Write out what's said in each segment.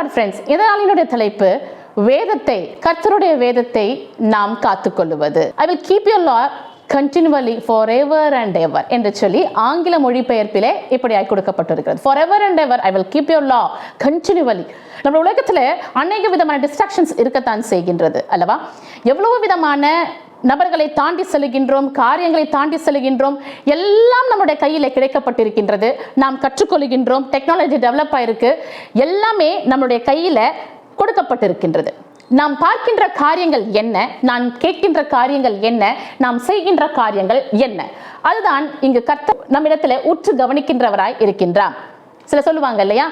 God friends, இதனாலினுடைய தலைப்பு வேதத்தை, கர்த்தருடைய வேதத்தை நாம் காத்துக்கொள்வது. I will keep your law continually forever and ever என்று சொல்லி ஆங்கில மொழிபெயர்ப்பிலே இப்படியாய் கொடுக்கப்பட்டிருக்கிறது. Forever and ever I will keep your law continually. நம்ம உலகத்துல அநேக விதமான டிஸ்ட்ராக்ஷன்ஸ் இருக்கத்தான் செய்கின்றது அல்லவா? எவ்வளவு விதமான நபர்களை தாண்டி செல்கின்றோம், காரியங்களை தாண்டி செல்கின்றோம், எல்லாம் நம்முடைய கையில் கிடைக்கப்பட்டிருக்கின்றது. நாம் கற்றுக்கொள்கின்றோம், டெக்னாலஜி டெவலப் ஆயிருக்கு, எல்லாமே நம்முடைய கையில கொடுக்கப்பட்டிருக்கின்றது. நாம் பார்க்கின்ற காரியங்கள் என்ன, நாம் கேட்கின்ற காரியங்கள் என்ன, நாம் செய்கின்ற காரியங்கள் என்ன, அதுதான் இங்கு கர்த்தர் நம்மிடத்துல உற்று கவனிக்கின்றவராய் இருக்கின்றார். சில சொல்லுவாங்க இல்லையா,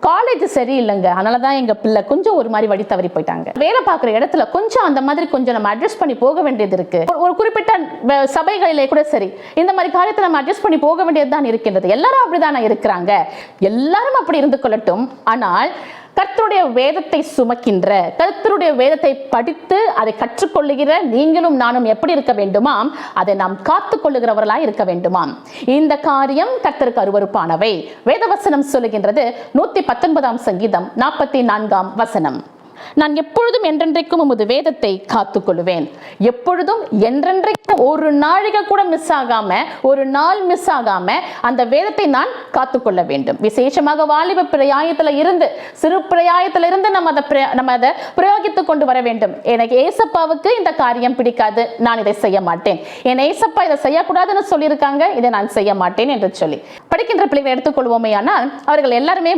காலேஜ் சரியில்லைங்க, அதனாலதான் எங்க பிள்ளை கொஞ்சம் ஒரு மாதிரி வழி தவறி போயிட்டாங்க, வேலை பார்க்குற இடத்துல கொஞ்சம் அந்த மாதிரி கொஞ்சம் நம்ம அட்ஜஸ்ட் பண்ணி போக வேண்டியது இருக்கு, ஒரு குறிப்பிட்ட சபைகளிலே கூட சரி இந்த மாதிரி காரியத்தை நம்ம அட்ஜஸ்ட் பண்ணி போக வேண்டியதுதான் இருக்கின்றது. எல்லாரும் அப்படிதானே இருக்கிறாங்க, எல்லாரும் அப்படி இருந்து கொள்ளட்டும். ஆனால் கர்த்தருடைய வேதத்தை சுமக்கின்ற, கர்த்தருடைய வேதத்தை படித்து அதை கற்றுக்கொள்ளுகிற நீங்களும் நானும் எப்படி இருக்க வேண்டுமாம், அதை நாம் காத்து கொள்ளுகிறவர்களாய் இருக்க வேண்டுமாம். இந்த காரியம் கர்த்தருக்கு அருவருப்பானவை. வேதவசனம் சொல்லுகின்றது 119 சங்கீதம் 44 வசனம், நான் எப்பொழுதும் என்றென்றைக்கும் உமது வேதத்தை காத்துக்கொள்வேன். எப்பொழுதும் என்றென்றைக்கும் ஒரு நாழிகை கூட மிஸ் ஆகாம, ஒரு நாள் மிஸ் ஆகாம அந்த வேதத்தை நான் காத்துக்கொள்ள வேண்டும். விசேஷமாக வாலிப பிரயாயத்துல இருந்து, சிறு பிரயாயத்துல இருந்து நம்ம அதை பிரயோகித்துக் கொண்டு வர வேண்டும். எனக்கு ஏசப்பாவுக்கு இந்த காரியம் பிடிக்காது, நான் இதை செய்ய மாட்டேன், என் ஏசப்பா இதை செய்யக்கூடாதுன்னு சொல்லியிருக்காங்க, இதை நான் செய்ய மாட்டேன் என்று சொல்லி படிக்கின்ற பிள்ளைகளை எடுத்துக்கொள்வோமே. ஆனால் அவர்கள் எல்லாருமே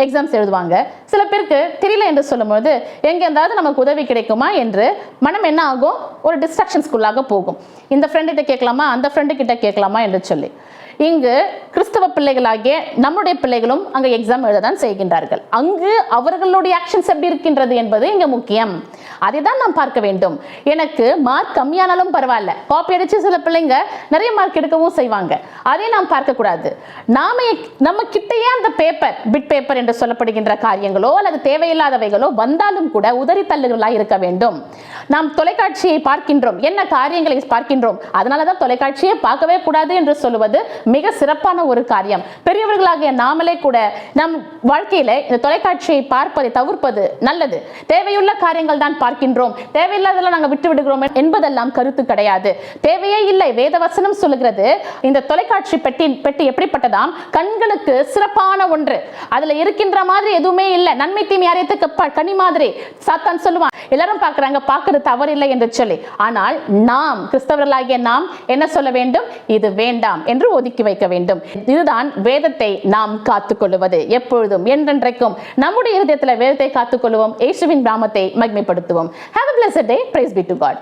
எக்ஸாம்ஸ் எழுதுவாங்க. சில பேருக்கு தெரியல என்று சொல்லும்போது எங்க இருந்தாவது நமக்கு உதவி கிடைக்குமா என்று மனம் என்ன ஆகும், ஒரு டிஸ்ட்ராக்ஷன்ஸ்குள்ளாக போகும். இந்த ஃப்ரெண்டு கிட்ட கேட்கலாமா, அந்த ஃப்ரெண்டு கிட்ட கேட்கலாமா என்று சொல்லி. இங்கு கிறிஸ்தவ பிள்ளைகளாகிய நம்முடைய பிள்ளைகளும் அங்கு எக்ஸாம் எழுததான் செய்கின்றார்கள். அங்கு அவர்களுடைய ஆக்ஷன்ஸ் எப்படி இருக்கின்றது என்பது இங்க முக்கியம். அதை தான் நாம் பார்க்க வேண்டும். எனக்கு மார்க் கம்மியானாலும் பரவாயில்ல, காப்பி அடிச்சு சில பிள்ளைங்க நிறைய மார்க் எடுக்கவும் செய்வாங்க, அதை நாம் பார்க்க கூடாது. நம்ம கிட்டேயே அந்த பேப்பர், பிட் பேப்பர் என்று சொல்லப்படுகின்ற காரியங்களோ அல்லது தேவையில்லாதவைகளோ வந்தாலும் கூட உதறி தள்ளுகளாய் இருக்க வேண்டும். நாம் தொலைக்காட்சியை பார்க்கின்றோம், என்ன காரியங்களை பார்க்கின்றோம், அதனாலதான் தொலைக்காட்சியை பார்க்கவே கூடாது என்று சொல்லுவது மிக சிறப்பான ஒரு காரியம். பெரியவர்களாகிய நாமளே கூட நம் வாழ்க்கையில இந்த தொலைக்காட்சியை பார்ப்பதை தவிர்ப்பது நல்லது. தேவையுள்ள காரியங்கள் தான் பார்க்கின்றோம், தேவையில்லாதெல்லாம் நாங்கள் விட்டு விடுகிறோம் என்பதெல்லாம் கருத்து கிடையாது. தேவையே இல்லை. வேதவசனம் சொல்லுகிறது, இந்த தொலைக்காட்சி பெட்டி எப்படிப்பட்டதாம், கண்களுக்கு சிறப்பான ஒன்று, அதுல இருக்கின்ற மாதிரி எதுவுமே இல்லை, நன்மை தீமை அறியத்துக்கு கனி மாதிரி. சாத்தான் சொல்லுவான், எல்லாரும் பார்க்கறாங்க, பார்க்கிறது தவறில்லை என்று சொல்லி. ஆனால் நாம் கிறிஸ்தவர்களாகிய நாம் என்ன சொல்ல வேண்டும், இது வேண்டாம் என்று ஒதுக்கி வைக்க வேண்டும். இதுதான் வேதத்தை நாம் காத்துக்கொள்வது. எப்பொழுதும் என்றென்றைக்கும் நம்முடைய இதயத்தில் வேதத்தை காத்துக்கொள்வோம், இயேசுவின் நாமத்தை மகிமைப்படுத்துவோம். Have a blessed day. Praise be to God.